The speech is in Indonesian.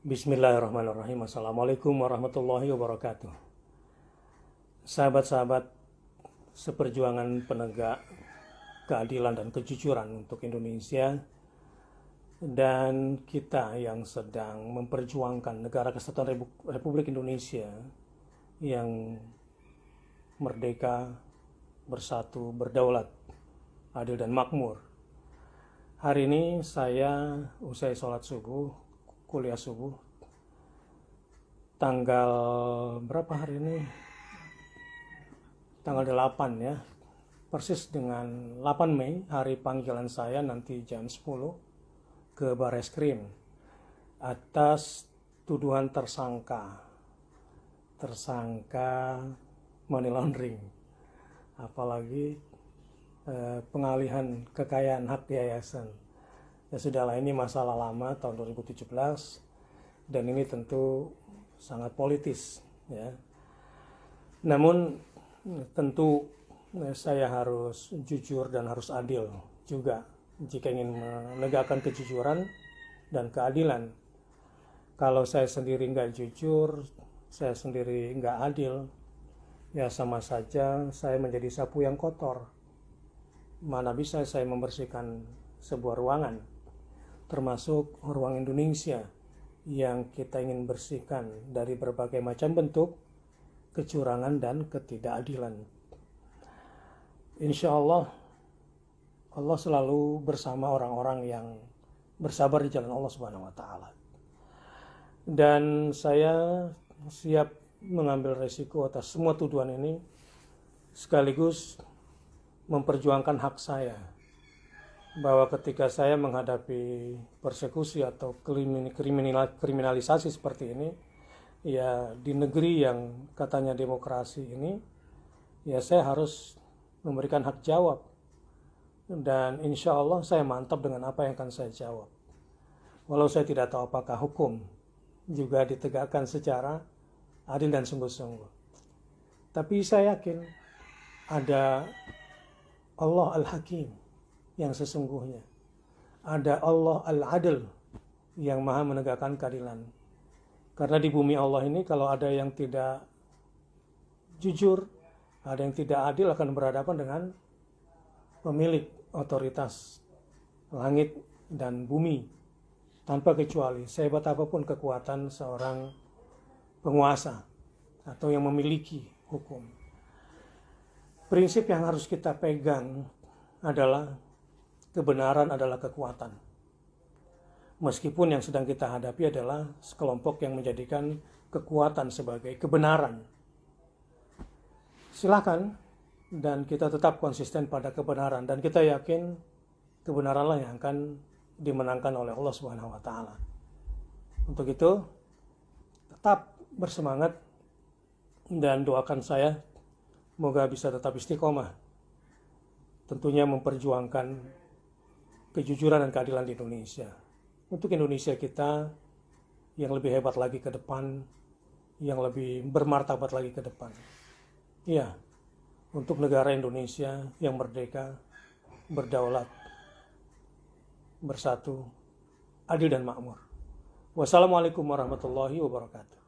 Bismillahirrahmanirrahim. Assalamualaikum warahmatullahi wabarakatuh. Sahabat-sahabat seperjuangan penegak keadilan dan kejujuran untuk Indonesia dan kita yang sedang memperjuangkan negara kesatuan Republik Indonesia yang merdeka, bersatu, berdaulat, adil dan makmur. Hari ini saya usai sholat subuh, kuliah subuh, tanggal berapa hari ini? Tanggal 8 ya, persis dengan 8 Mei, hari panggilan saya nanti jam 10 ke Bareskrim atas tuduhan tersangka money laundering, apalagi pengalihan kekayaan hak yayasan. Ya sudahlah, ini masalah lama tahun 2017 dan ini tentu sangat politis ya. Namun tentu saya harus jujur dan harus adil juga jika ingin menegakkan kejujuran dan keadilan. Kalau saya sendiri nggak jujur, saya sendiri nggak adil, ya sama saja saya menjadi sapu yang kotor. Mana bisa saya membersihkan sebuah ruangan, termasuk ruang Indonesia yang kita ingin bersihkan dari berbagai macam bentuk kecurangan dan ketidakadilan. Insya Allah, Allah selalu bersama orang-orang yang bersabar di jalan Allah Subhanahu wa Ta'ala. Dan saya siap mengambil resiko atas semua tuduhan ini, sekaligus memperjuangkan hak saya, bahwa ketika saya menghadapi persekusi atau kriminalisasi seperti ini, ya di negeri yang katanya demokrasi ini, ya saya harus memberikan hak jawab. Dan insya Allah saya mantap dengan apa yang akan saya jawab. Walau saya tidak tahu apakah hukum juga ditegakkan secara adil dan sungguh-sungguh. Tapi saya yakin ada Allah Al-Hakim yang sesungguhnya. Ada Allah Al-Adil yang maha menegakkan keadilan. Karena di bumi Allah ini kalau ada yang tidak jujur, ada yang tidak adil, akan berhadapan dengan pemilik otoritas langit dan bumi tanpa kecuali, sehebat apapun kekuatan seorang penguasa atau yang memiliki hukum. Prinsip yang harus kita pegang adalah kebenaran adalah kekuatan. Meskipun yang sedang kita hadapi adalah sekelompok yang menjadikan kekuatan sebagai kebenaran. Silakan, dan kita tetap konsisten pada kebenaran, dan kita yakin kebenaranlah yang akan dimenangkan oleh Allah Subhanahu wa Ta'ala. Untuk itu, tetap bersemangat dan doakan saya semoga bisa tetap istiqomah, tentunya memperjuangkan kejujuran dan keadilan di Indonesia. Untuk Indonesia kita yang lebih hebat lagi ke depan, yang lebih bermartabat lagi ke depan. Ya, untuk negara Indonesia yang merdeka, berdaulat, bersatu, adil dan makmur. Wassalamualaikum warahmatullahi wabarakatuh.